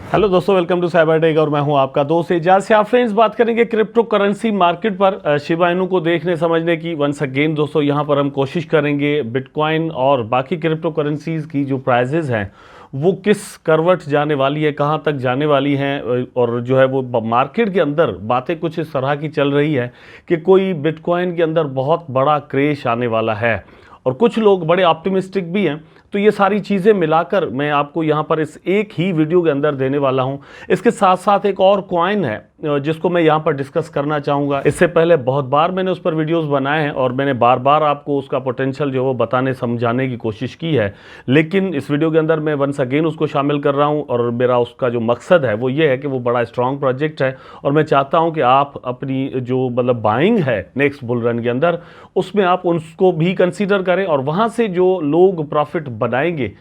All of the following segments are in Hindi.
हेलो दोस्तों, वेलकम टू साइबर टेक और मैं हूं आपका दोस्त एजाज से। आप फ्रेंड्स बात करेंगे क्रिप्टो करेंसी मार्केट पर शिबा इनू को देखने समझने की। वंस अगेन दोस्तों यहां पर हम कोशिश करेंगे बिटकॉइन और बाकी क्रिप्टो करेंसीज की जो प्राइजेज हैं वो किस करवट जाने वाली है, कहां तक जाने वाली हैं, और जो है वो मार्केट के अंदर बातें कुछ इस तरह की चल रही है कि कोई बिटकॉइन के अंदर बहुत बड़ा क्रेश आने वाला है और कुछ लोग बड़े ऑप्टिमिस्टिक भी हैं। तो ये सारी चीज़ें मिलाकर मैं आपको यहाँ पर इस एक ही वीडियो के अंदर देने वाला हूँ। इसके साथ साथ एक और कॉइन है जिसको मैं यहाँ पर डिस्कस करना चाहूँगा। इससे पहले बहुत बार मैंने उस पर वीडियोस बनाए हैं और मैंने बार बार आपको उसका पोटेंशियल जो वो बताने समझाने की कोशिश की है, लेकिन इस वीडियो के अंदर मैं वंस अगेन उसको शामिल कर रहा हूँ और मेरा उसका जो मकसद है वो ये है कि वो बड़ा स्ट्रॉन्ग प्रोजेक्ट है और मैं चाहता हूँ कि आप अपनी जो मतलब बाइंग है नेक्स्ट बुल रन के अंदर उसमें आप उसको भी कंसीडर करें और वहाँ से जो लोग प्रॉफिट बनाएंगे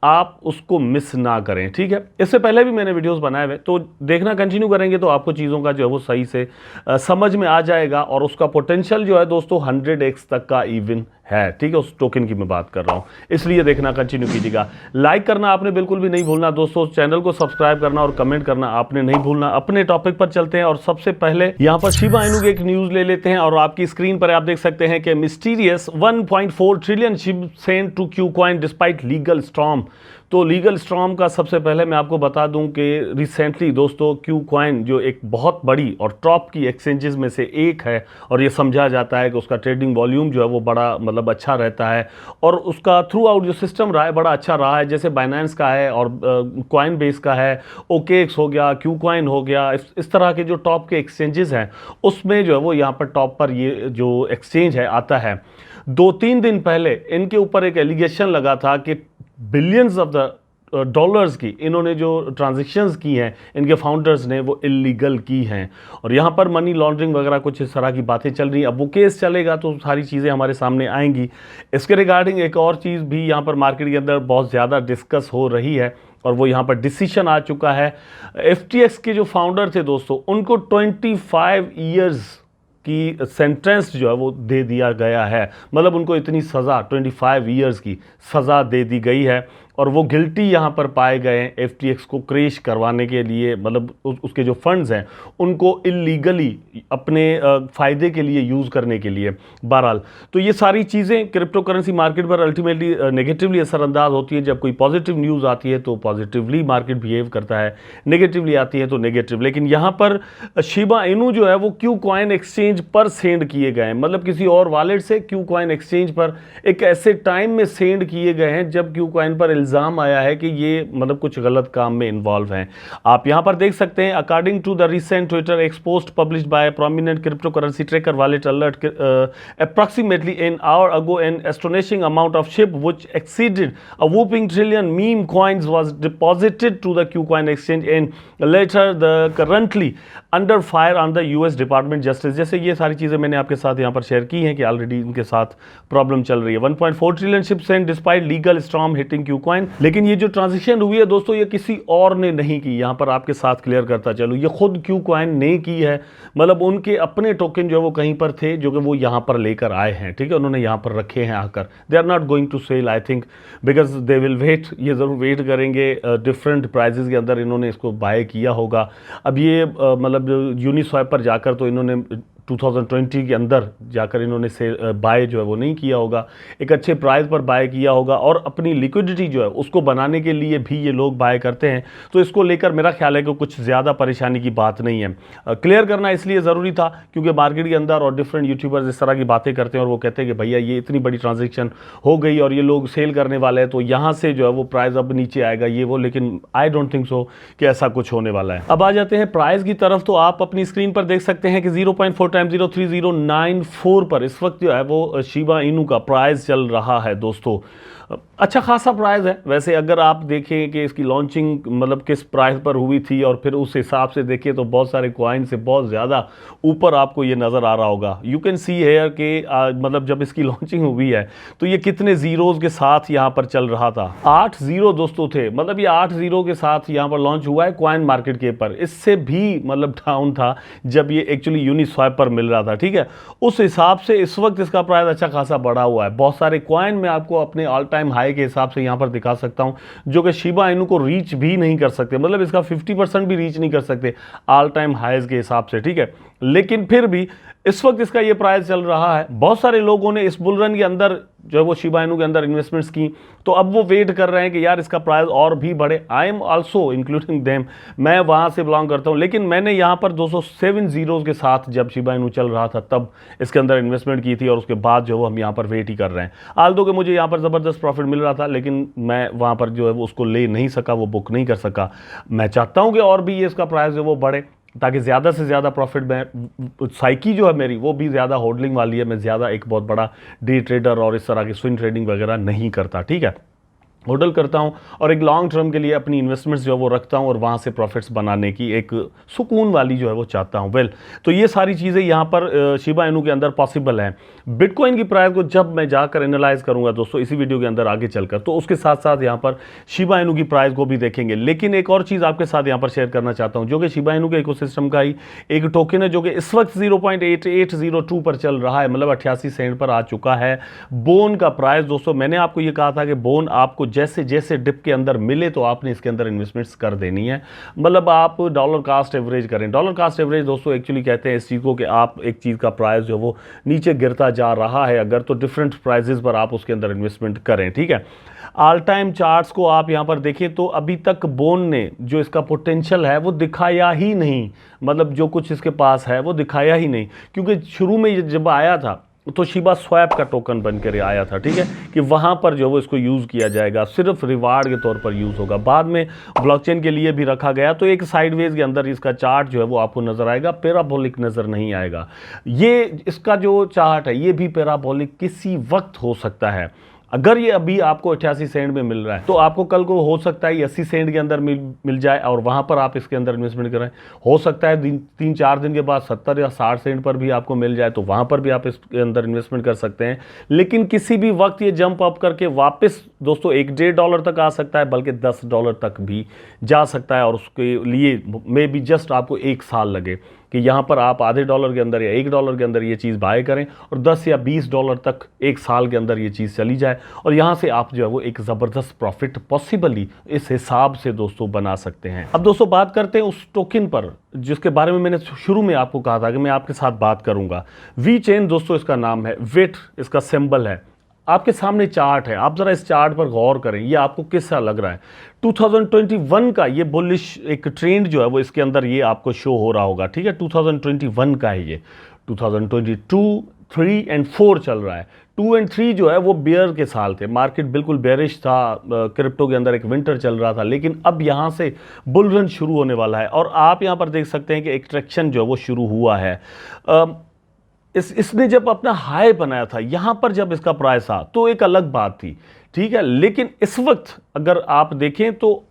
आप उसको मिस ना करें। ठीक है, इससे पहले भी मैंने वीडियोस बनाए हुए, तो देखना कंटिन्यू करेंगे तो आपको चीज़ों का जो है वो सही से समझ में आ जाएगा और उसका पोटेंशियल जो है दोस्तों 100x तक का इवन है। ठीक है, उस टोकन की मैं बात कर रहा हूँ, इसलिए देखना कंटिन्यू कीजिएगा। लाइक करना आपने बिल्कुल भी नहीं भूलना दोस्तों, चैनल को सब्सक्राइब करना और कमेंट करना आपने नहीं भूलना। अपने टॉपिक पर चलते हैं और सबसे पहले यहाँ पर शिबा इनू की एक न्यूज ले लेते हैं और आपकी स्क्रीन पर आप देख सकते हैं कि mysterious 1.4 trillion ship sent to KuCoin despite legal storm. तो लीगल स्टॉर्म का सबसे पहले मैं आपको बता दूं कि रिसेंटली दोस्तों क्यू कॉइन जो एक बहुत बड़ी और टॉप की एक्सचेंजेस में से एक है और ये समझा जाता है कि उसका ट्रेडिंग वॉल्यूम जो है वो बड़ा मतलब अच्छा रहता है और उसका थ्रू आउट जो सिस्टम रहा है बड़ा अच्छा रहा है। जैसे बाइनेंस का है और कॉइन बेस का है, ओकेएक्स हो गया, क्यू कॉइन हो गया, इस तरह के जो टॉप के एक्सचेंजेस हैं उसमें जो है वो यहाँ पर टॉप पर ये जो एक्सचेंज है आता है। 2-3 दिन पहले इनके ऊपर एक एलिगेशन लगा था कि बिलियंस ऑफ द डॉलर्स की इन्होंने जो ट्रांजैक्शंस की हैं इनके फाउंडर्स ने वो इलीगल की हैं और यहाँ पर मनी लॉन्ड्रिंग वगैरह कुछ इस तरह की बातें चल रही हैं। अब वो केस चलेगा तो सारी चीज़ें हमारे सामने आएंगी। इसके रिगार्डिंग एक और चीज़ भी यहाँ पर मार्केट के अंदर बहुत ज़्यादा डिस्कस हो रही है और वो यहाँ पर डिसीजन आ चुका है। FTX के जो फाउंडर थे दोस्तों उनको 25 ईयर्स की सेंटेंस जो है वो दे दिया गया है, मतलब उनको इतनी सज़ा 25 ईयर्स की सज़ा दे दी गई है और वो गिल्टी यहाँ पर पाए गए हैं FTX को क्रैश करवाने के लिए, मतलब उसके जो फंड्स हैं उनको इलीगली अपने फ़ायदे के लिए यूज़ करने के लिए। बहरहाल तो ये सारी चीज़ें क्रिप्टो करेंसी मार्केट पर अल्टीमेटली नेगेटिवली असरअंदाज होती है। जब कोई पॉजिटिव न्यूज़ आती है तो पॉजिटिवली मार्केट बिहेव करता है, नेगेटिवली आती है तो नेगेटिव। लेकिन यहाँ पर शिबा इनू जो है वो क्यू कॉइन एक्सचेंज पर सेंड किए गए हैं, मतलब किसी और वॉलेट से क्यू कॉइन एक्सचेंज पर एक ऐसे टाइम में सेंड किए गए हैं जब क्यू कॉइन पर इल्ज़ाम आया है कि ये मतलब कुछ गलत काम में इन्वॉल्व हैं। आप यहां पर देख सकते हैं according to the recent Twitter X post published by prominent crypto currency tracker wallet alert approximately an hour ago an astonishing amount of SHIB which exceeded a whopping trillion meme coins was deposited to the KuCoin exchange and later the currently under fire on the US Department Justice। जैसे ये सारी चीज़ें मैंने आपके साथ यहाँ पर शेयर की हैं कि ऑलरेडी इनके साथ प्रॉब्लम चल रही है। 1.4 trillion ship sent despite legal storm hitting KuCoin। लेकिन ये जो ट्रांजेक्शन हुई है दोस्तों ये किसी और ने नहीं की, यहाँ पर आपके साथ क्लियर करता चलूँ, ये खुद KuCoin ने की है। मतलब उनके अपने टोकन जो है वो कहीं पर थे जो कि वो यहाँ पर लेकर आए हैं। ठीक है, उन्होंने यहाँ पर रखे हैं आकर। They are not going to sell I think because they will wait, ये ज़रूर वेट करेंगे। डिफरेंट प्राइजेस के अंदर इन्होंने इसको बाय किया होगा। अब ये मतलब यूनिस्वैप पर जाकर तो इन्होंने 2020 के अंदर जाकर इन्होंने से बाय जो है वो नहीं किया होगा, एक अच्छे प्राइस पर बाय किया होगा और अपनी लिक्विडिटी जो है उसको बनाने के लिए भी ये लोग बाय करते हैं। तो इसको लेकर मेरा ख्याल है कि कुछ ज़्यादा परेशानी की बात नहीं है। क्लियर करना इसलिए ज़रूरी था क्योंकि मार्केट के अंदर और डिफरेंट यूट्यूबर्स इस तरह की बातें करते हैं और वो कहते हैं कि भैया ये इतनी बड़ी ट्रांजेक्शन हो गई और ये लोग सेल करने वाले हैं तो यहाँ से जो है वो प्राइस अब नीचे आएगा ये वो, लेकिन आई डोंट थिंक सो कि ऐसा कुछ होने वाला है। अब आ जाते हैं प्राइस की तरफ। तो आप अपनी स्क्रीन पर देख सकते हैं कि 0.4 टाइम 03094 पर इस वक्त जो है वो शिबा इनू का प्राइस चल रहा है दोस्तों। अच्छा खासा प्राइस है वैसे, अगर आप देखें कि इसकी लॉन्चिंग मतलब किस प्राइस पर हुई थी और फिर उस हिसाब से देखें तो बहुत सारे कॉइन से बहुत ज़्यादा ऊपर आपको ये नज़र आ रहा होगा। यू कैन सी हेयर कि मतलब जब इसकी लॉन्चिंग हुई है तो ये कितने ज़ीरोज़ के साथ यहाँ पर चल रहा था। 8 ज़ीरो दोस्तों थे, मतलब ये 8 ज़ीरो के साथ यहाँ पर लॉन्च हुआ है कॉइन मार्केट के पर। इससे भी मतलब डाउन था जब ये एक्चुअली यूनिस्वैप पर मिल रहा था। ठीक है, उस हिसाब से इस वक्त इसका प्राइस अच्छा खासा बढ़ा हुआ है। बहुत सारे कॉइन में आपको अपने ऑल टाइम हाई के हिसाब से यहाँ पर दिखा सकता हूँ, जो कि शिबा इनू को रीच भी नहीं कर सकते, मतलब इसका 50% भी रीच नहीं कर सकते ऑल टाइम हाईज के हिसाब से, ठीक है। लेकिन फिर भी इस वक्त इसका ये प्राइस चल रहा है। बहुत सारे लोगों ने इस बुल रन के अंदर जो है वो शिबा इनू के अंदर इन्वेस्टमेंट्स की, तो अब वो वेट कर रहे हैं कि यार इसका प्राइस और भी बढ़े। I am also including them, मैं वहाँ से बिलोंग करता हूँ, लेकिन मैंने यहाँ पर 207 जीरोज़ के साथ जब शिबा इनू चल रहा था तब इसके अंदर इन्वेस्टमेंट की थी, और उसके बाद जो है हम यहाँ पर वेट ही कर रहे हैं। आल्दो कि मुझे यहाँ पर ज़बरदस्त प्रॉफिट मिल रहा था, लेकिन मैं वहाँ पर जो है वो उसको ले नहीं सका, वो बुक नहीं कर सका। मैं चाहता हूँ कि और भी ये इसका प्राइस जो है वो बढ़े, ताकि ज़्यादा से ज़्यादा प्रॉफिट में, साइकी जो है मेरी वो भी ज़्यादा होल्डिंग वाली है, मैं ज़्यादा एक बहुत बड़ा डे ट्रेडर और इस तरह की स्विंग ट्रेडिंग वगैरह नहीं करता, ठीक है। होल्ड करता हूं और एक लॉन्ग टर्म के लिए अपनी इन्वेस्टमेंट्स जो है वो रखता हूं, और वहां से प्रॉफिट्स बनाने की एक सुकून वाली जो है वो चाहता हूं। वेल, तो ये सारी चीज़ें यहां पर शिबा इनू के अंदर पॉसिबल हैं। बिटकॉइन की प्राइस को जब मैं जाकर एनालाइज करूंगा दोस्तों इसी वीडियो के अंदर आगे चलकर, तो उसके साथ साथ यहां पर शिबा इनू की प्राइस को भी देखेंगे। लेकिन एक और चीज़ आपके साथ यहां पर शेयर करना चाहता हूं, जो कि शिबा इनू के इकोसिस्टम का ही एक टोकन है, जो कि इस वक्त 0.8802 पर चल रहा है, मतलब 88 सेंट पर आ चुका है। बोन का प्राइस दोस्तों, मैंने आपको ये कहा था कि बोन आपको जैसे जैसे डिप के अंदर मिले तो आपने इसके अंदर इन्वेस्टमेंट्स कर देनी है, मतलब आप डॉलर कास्ट एवरेज करें। डॉलर कास्ट एवरेज दोस्तों एक्चुअली कहते हैं इस चीज़ को कि आप एक चीज़ का प्राइस जो वो नीचे गिरता जा रहा है अगर, तो डिफरेंट प्राइजेस पर आप उसके अंदर इन्वेस्टमेंट करें, ठीक है। ऑल टाइम चार्ट्स को आप यहां पर देखें तो अभी तक बोन ने जो इसका पोटेंशियल है वो दिखाया ही नहीं, मतलब जो कुछ इसके पास है वो दिखाया ही नहीं, क्योंकि शुरू में जब आया था तो शिबा स्वैप का टोकन बनकर आया था, ठीक है, कि वहाँ पर जो वो इसको यूज़ किया जाएगा, सिर्फ रिवार्ड के तौर पर यूज़ होगा। बाद में ब्लॉकचेन के लिए भी रखा गया, तो एक साइडवेज के अंदर इसका चार्ट जो है वो आपको नज़र आएगा, पैराबोलिक नज़र नहीं आएगा। ये इसका जो चार्ट है ये भी पैराबोलिक किसी वक्त हो सकता है। अगर ये अभी आपको 88 सेंट में मिल रहा है तो आपको कल को हो सकता है 80 सेंट के अंदर मिल जाए और वहां पर आप इसके अंदर इन्वेस्टमेंट करें। हो सकता है 3-4 दिन के बाद 70 या 60 सेंट पर भी आपको मिल जाए, तो वहां पर भी आप इसके अंदर इन्वेस्टमेंट कर सकते हैं। लेकिन किसी भी वक्त ये जंप अप करके वापस दोस्तों $1-1.5 तक आ सकता है, बल्कि $10 तक भी जा सकता है, और उसके लिए मे बी जस्ट आपको 1 साल लगे कि यहाँ पर आप आधे डॉलर के अंदर या $1 के अंदर ये चीज़ बाय करें, और $10 या $20 तक 1 साल के अंदर ये चीज़ चली जाए, और यहाँ से आप जो है वो एक ज़बरदस्त प्रॉफिट पॉसिबली इस हिसाब से दोस्तों बना सकते हैं। अब दोस्तों बात करते हैं उस टोकन पर जिसके बारे में मैंने शुरू में आपको कहा था कि मैं आपके साथ बात करूँगा। वी चेन दोस्तों इसका नाम है, वेट इसका सिंबल है, आपके सामने चार्ट है, आप जरा इस चार्ट पर गौर करें, ये आपको कैसा लग रहा है। 2021 का ये बुलिश एक ट्रेंड जो है वो इसके अंदर ये आपको शो हो रहा होगा, ठीक है। 2021 का है ये, 2022, 3 और 4 चल रहा है। 2 और 3 जो है वो बेयर के साल थे, मार्केट बिल्कुल बेरिश था, क्रिप्टो के अंदर एक विंटर चल रहा था, लेकिन अब यहाँ से बुल रन शुरू होने वाला है, और आप यहाँ पर देख सकते हैं कि एक ट्रैक्शन जो है वो शुरू हुआ है। इसने जब अपना हाई बनाया था यहाँ पर, जब इसका प्राइस था तो एक अलग बात थी, ठीक है। लेकिन इस वक्त अगर आप देखें तो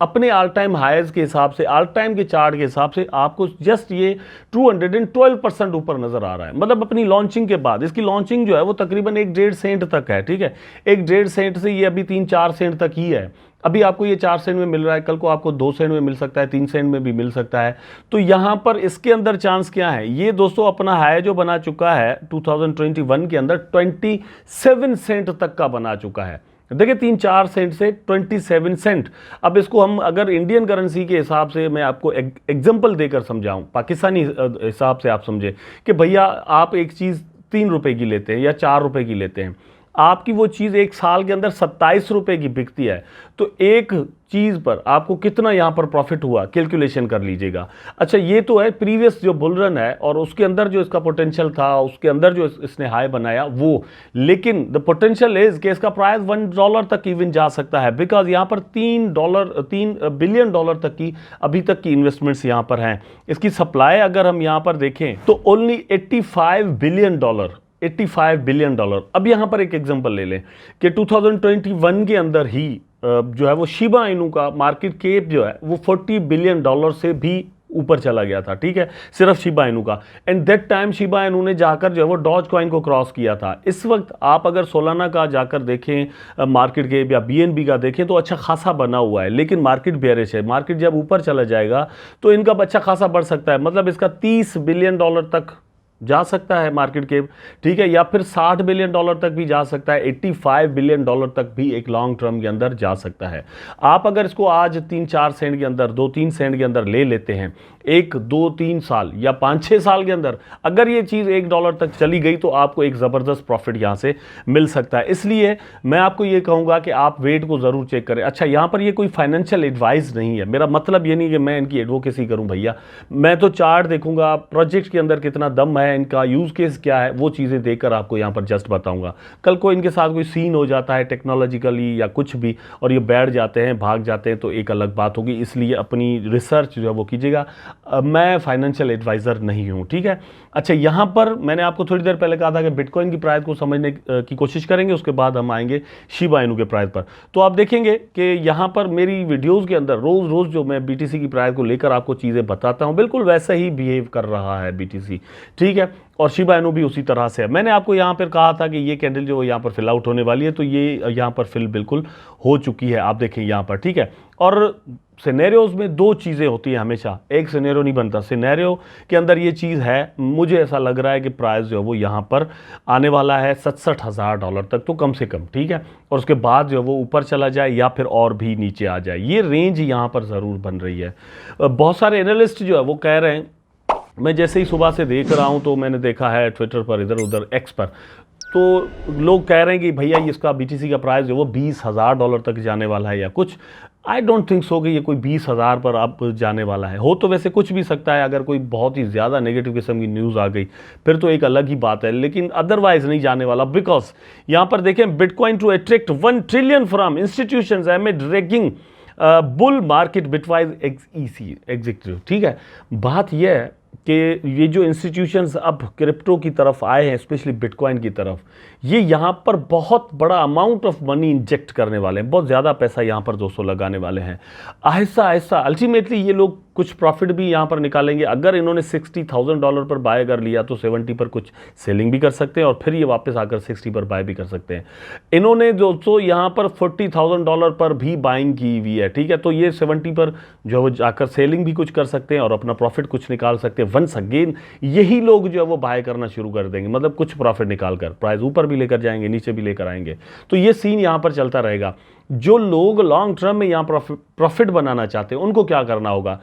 अपने ऑल टाइम हाईज के हिसाब से, ऑल टाइम के चार्ट के हिसाब से आपको जस्ट ये 212% ऊपर नजर आ रहा है, मतलब अपनी लॉन्चिंग के बाद। इसकी लॉन्चिंग जो है वो तकरीबन 1-1.5 सेंट तक है, ठीक है। 1-1.5 सेंट से ये अभी 3-4 सेंट तक ही है। अभी आपको ये 4 सेंट में मिल रहा है, कल को आपको 2 सेंट में मिल सकता है, 3 सेंट में भी मिल सकता है। तो यहाँ पर इसके अंदर चांस क्या है, ये दोस्तों अपना हाई जो बना चुका है 2021 के अंदर 27 सेंट तक का बना चुका है। देखिए 3-4 सेंट से 27 सेंट। अब इसको हम अगर इंडियन करेंसी के हिसाब से मैं आपको एग्जांपल देकर समझाऊं, पाकिस्तानी हिसाब से आप समझे कि भैया आप एक चीज़ 3 रुपए की लेते हैं या 4 रुपए की लेते हैं, आपकी वो चीज़ एक साल के अंदर 27 रुपए की बिकती है, तो एक चीज़ पर आपको कितना यहाँ पर प्रॉफिट हुआ कैलकुलेशन कर लीजिएगा। अच्छा, ये तो है प्रीवियस जो बुल रन है और उसके अंदर जो इसका पोटेंशियल था, उसके अंदर जो इसने हाई बनाया वो, लेकिन द पोटेंशियल इज कि इसका प्राइस $1 तक इवन जा सकता है, बिकॉज यहाँ पर $3 बिलियन तक की अभी तक की इन्वेस्टमेंट्स यहाँ पर हैं। इसकी सप्लाई अगर हम यहाँ पर देखें तो ओनली $85 बिलियन, $85 बिलियन। अब यहां पर एक एग्जांपल ले लें कि 2021 के अंदर ही जो है वो शिबा इनू का मार्केट कैप जो है वो $40 बिलियन से भी ऊपर चला गया था, ठीक है, सिर्फ शिबा इनू का। And that time Shiba Inu ने जाकर जो है वो डॉज कॉइन को क्रॉस किया था। इस वक्त आप अगर सोलाना का जाकर देखें मार्केट कैप या BNB का देखें तो अच्छा खासा बना हुआ है, लेकिन मार्केट बेयरिश है। मार्केट जब ऊपर चला जाएगा तो इनका अच्छा खासा बढ़ सकता है, मतलब इसका $30 बिलियन तक जा सकता है मार्केट कैप, ठीक है, या फिर $60 बिलियन तक भी जा सकता है, $85 बिलियन तक भी एक लॉन्ग टर्म के अंदर जा सकता है। आप अगर इसको आज 3-4 सेंट के अंदर, 2-3 सेंट के अंदर ले लेते हैं, 1-2-3 साल या 5-6 साल के अंदर अगर ये चीज़ $1 तक चली गई तो आपको एक ज़बरदस्त प्रॉफिट यहाँ से मिल सकता है। इसलिए मैं आपको ये कहूँगा कि आप वेट को ज़रूर चेक करें। अच्छा, यहाँ पर ये कोई फाइनेंशियल एडवाइस नहीं है, मेरा मतलब ये नहीं कि मैं इनकी एडवोकेसी करूँ भैया, मैं तो चार्ट देखूंगा, प्रोजेक्ट के अंदर कितना दम है, इनका यूज़ केस क्या है, वो चीज़ें देखकर आपको यहाँ पर जस्ट बताऊंगा। कल को इनके साथ कोई सीन हो जाता है टेक्नोलॉजिकली या कुछ भी और ये बैठ जाते हैं, भाग जाते हैं, तो एक अलग बात होगी। इसलिए अपनी रिसर्च जो है वो कीजिएगा। मैं फाइनेंशियल एडवाइज़र नहीं हूँ, ठीक है। अच्छा, यहाँ पर मैंने आपको थोड़ी देर पहले कहा था कि बिटकॉइन की प्राइस को समझने की कोशिश करेंगे, उसके बाद हम आएंगे शिबा इनू के प्राइस पर। तो आप देखेंगे कि यहाँ पर मेरी वीडियोज़ के अंदर रोज़ रोज़ जो मैं BTC की प्राइस को लेकर आपको चीज़ें बताता हूँ, बिल्कुल वैसा ही बिहेव कर रहा है BTC, ठीक है, और शिबा इनू भी उसी तरह से है। मैंने आपको यहाँ पर कहा था कि ये कैंडल जो यहाँ पर फिल आउट होने वाली है, तो ये यहाँ पर फिल बिल्कुल हो चुकी है, आप देखें यहाँ पर, ठीक है। और सिनेरियोज में दो चीज़ें होती हैं हमेशा, एक सिनेरियो नहीं बनता। सिनेरियो के अंदर ये चीज़ है, मुझे ऐसा लग रहा है कि प्राइस जो है वो यहाँ पर आने वाला है $67,000 तक, तो कम से कम, ठीक है, और उसके बाद जो है वो ऊपर चला जाए या फिर और भी नीचे आ जाए, ये रेंज यहाँ पर ज़रूर बन रही है। बहुत सारे एनालिस्ट जो है वो कह रहे हैं, मैं जैसे ही सुबह से देख रहा हूँ तो मैंने देखा है ट्विटर पर, इधर उधर एक्स पर, तो लोग कह रहे हैं कि भैया इसका BTC का प्राइस जो वो $20,000 तक जाने वाला है या कुछ। आई डोंट थिंक सो कि ये कोई 20,000 पर अब जाने वाला है। हो तो वैसे कुछ भी सकता है, अगर कोई बहुत ही ज़्यादा नेगेटिव किस्म की न्यूज़ आ गई फिर तो एक अलग ही बात है, लेकिन अदरवाइज नहीं जाने वाला। बिकॉज यहाँ पर देखें, bitcoin to attract 1 trillion from institutions amid raging bull market Bitwise executive, ठीक है। बात यह है कि ये जो इंस्टीट्यूशंस अब क्रिप्टो की तरफ आए हैं, स्पेशली बिटकॉइन की तरफ, ये यहाँ पर बहुत बड़ा अमाउंट ऑफ मनी इंजेक्ट करने वाले हैं, बहुत ज़्यादा पैसा यहाँ पर दोस्तों लगाने वाले हैं। आहिस्ता आहिस्ता अल्टीमेटली ये लोग कुछ प्रॉफिट भी यहाँ पर निकालेंगे। अगर इन्होंने $60,000 पर बाय कर लिया तो 70 पर कुछ सेलिंग भी कर सकते हैं और फिर ये वापस आकर 60 पर बाय भी कर सकते हैं। इन्होंने दोस्तों यहाँ पर $40,000 पर भी बाइंग की हुई है, ठीक है, तो ये 70 पर जो है वो जाकर सेलिंग भी कुछ कर सकते हैं और अपना प्रॉफिट कुछ निकाल सकते हैं। वंस अगेन यही लोग जो है वो बाय करना शुरू कर देंगे, मतलब कुछ प्रॉफिट निकाल कर प्राइस ऊपर भी लेकर जाएंगे, नीचे भी लेकर आएंगे। तो ये सीन यहाँ पर चलता रहेगा। जो लोग लॉन्ग टर्म में यहाँ प्रॉफिट बनाना चाहते हैं उनको क्या करना होगा,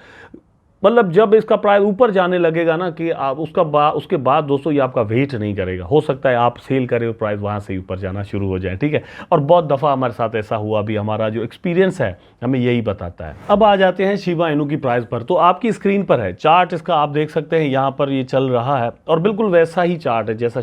मतलब जब इसका प्राइस ऊपर जाने लगेगा ना कि आप उसके बाद दोस्तों ये आपका वेट नहीं करेगा, हो सकता है आप सेल करें, प्राइस वहाँ से ऊपर जाना शुरू हो जाए, ठीक है। और बहुत दफ़ा हमारे साथ ऐसा हुआ भी, हमारा जो एक्सपीरियंस है हमें यही बताता है। अब आ जाते हैं शिबा इनू की प्राइस पर। तो आपकी स्क्रीन पर है चार्ट, इसका आप देख सकते हैं, यहाँ पर ये चल रहा है और बिल्कुल वैसा ही चार्ट है जैसा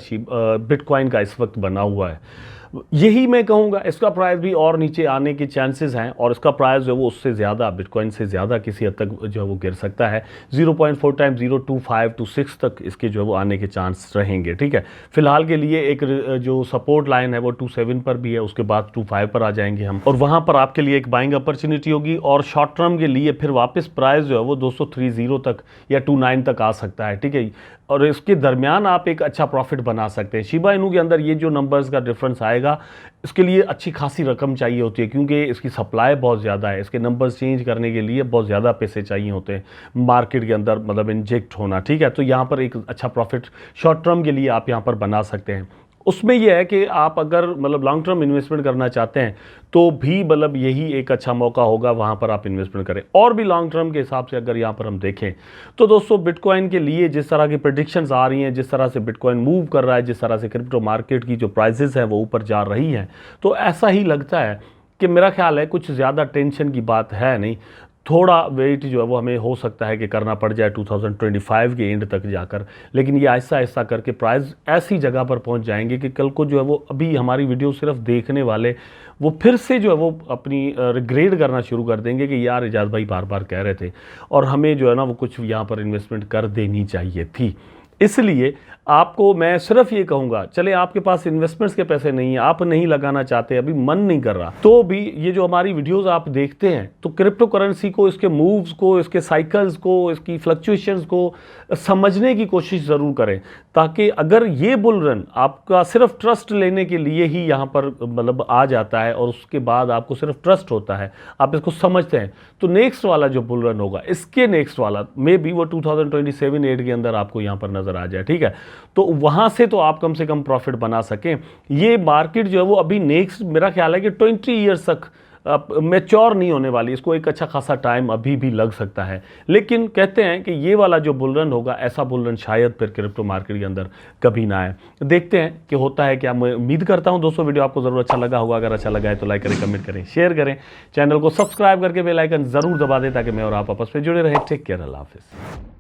बिटकॉइन का इस वक्त बना हुआ है। यही मैं कहूँगा, इसका प्राइस भी और नीचे आने के चांसेस हैं और इसका प्राइस जो है वो उससे ज़्यादा, बिटकॉइन से ज़्यादा किसी हद तक जो है वो गिर सकता है। 0.4 टाइम 0.25 to 6 तक इसके जो है वो आने के चांस रहेंगे, ठीक है। फिलहाल के लिए एक जो सपोर्ट लाइन है वो 2.7 पर भी है, उसके बाद 2.5 पर आ जाएंगे हम और वहाँ पर आपके लिए एक बाइंग अपॉर्चुनिटी होगी। और शॉर्ट टर्म के लिए फिर वापस प्राइस जो है वो 230 तक या 29 तक आ सकता है, ठीक है, और इसके दरमियान आप एक अच्छा प्रॉफिट बना सकते हैं। शिबा इनू के अंदर ये जो नंबर्स का डिफरेंस आएगा, इसके लिए अच्छी खासी रकम चाहिए होती है क्योंकि इसकी सप्लाई बहुत ज़्यादा है। इसके नंबर्स चेंज करने के लिए बहुत ज़्यादा पैसे चाहिए होते हैं मार्केट के अंदर, मतलब इंजेक्ट होना, ठीक है। तो यहाँ पर एक अच्छा प्रॉफिट शॉर्ट टर्म के लिए आप यहाँ पर बना सकते हैं। उसमें यह है कि आप अगर मतलब लॉन्ग टर्म इन्वेस्टमेंट करना चाहते हैं तो भी मतलब यही एक अच्छा मौका होगा, वहाँ पर आप इन्वेस्टमेंट करें। और भी लॉन्ग टर्म के हिसाब से अगर यहाँ पर हम देखें तो दोस्तों बिटकॉइन के लिए जिस तरह की प्रेडिक्शंस आ रही हैं, जिस तरह से बिटकॉइन मूव कर रहा है, जिस तरह से क्रिप्टो मार्केट की जो प्राइसेस हैं वो ऊपर जा रही हैं, तो ऐसा ही लगता है कि मेरा ख्याल है कुछ ज़्यादा टेंशन की बात है नहीं। थोड़ा वेट जो है वो हमें हो सकता है कि करना पड़ जाए 2025 के एंड तक जाकर, लेकिन ये ऐसा ऐसा करके प्राइस ऐसी जगह पर पहुंच जाएंगे कि कल को जो है वो अभी हमारी वीडियो सिर्फ देखने वाले वो फिर से जो है वो अपनी रिग्रेट करना शुरू कर देंगे कि यार इजाज़ भाई बार बार कह रहे थे और हमें जो है ना वो कुछ यहाँ पर इन्वेस्टमेंट कर देनी चाहिए थी। इसलिए आपको मैं सिर्फ ये कहूँगा, चले आपके पास इन्वेस्टमेंट्स के पैसे नहीं है, आप नहीं लगाना चाहते, अभी मन नहीं कर रहा, तो भी ये जो हमारी वीडियोस आप देखते हैं तो क्रिप्टो करेंसी को, इसके मूव्स को, इसके साइकिल्स को, इसकी फ्लक्चुएशंस को समझने की कोशिश ज़रूर करें, ताकि अगर ये बुल रन आपका सिर्फ ट्रस्ट लेने के लिए ही यहाँ पर मतलब आ जाता है और उसके बाद आपको सिर्फ ट्रस्ट होता है, आप इसको समझते हैं, तो नेक्स्ट वाला जो बुल रन होगा, इसके नेक्स्ट वाला मे बी वो 2027-8 के अंदर आपको यहाँ पर नज़र आ जाए, ठीक है। तो वहाँ से तो आप कम से कम प्रॉफिट बना सकें। ये मार्केट जो है वो अभी नेक्स्ट मेरा ख्याल है कि 20 ईयर्स तक मैच्योर नहीं होने वाली, इसको एक अच्छा खासा टाइम अभी भी लग सकता है। लेकिन कहते हैं कि ये वाला जो बुल रन होगा, ऐसा बुल रन शायद फिर क्रिप्टो मार्केट के अंदर कभी ना आए। देखते हैं कि होता है क्या। मैं उम्मीद करता हूं दोस्तों वीडियो आपको ज़रूर अच्छा लगा होगा। अगर अच्छा लगा है तो लाइक करें, कमेंट करें, शेयर करें, चैनल को सब्सक्राइब करके बेल आइकन ज़रूर दबा दें ताकि मैं और आप आपस में जुड़े रहें। टेक केयर, अल्लाह हाफिज़।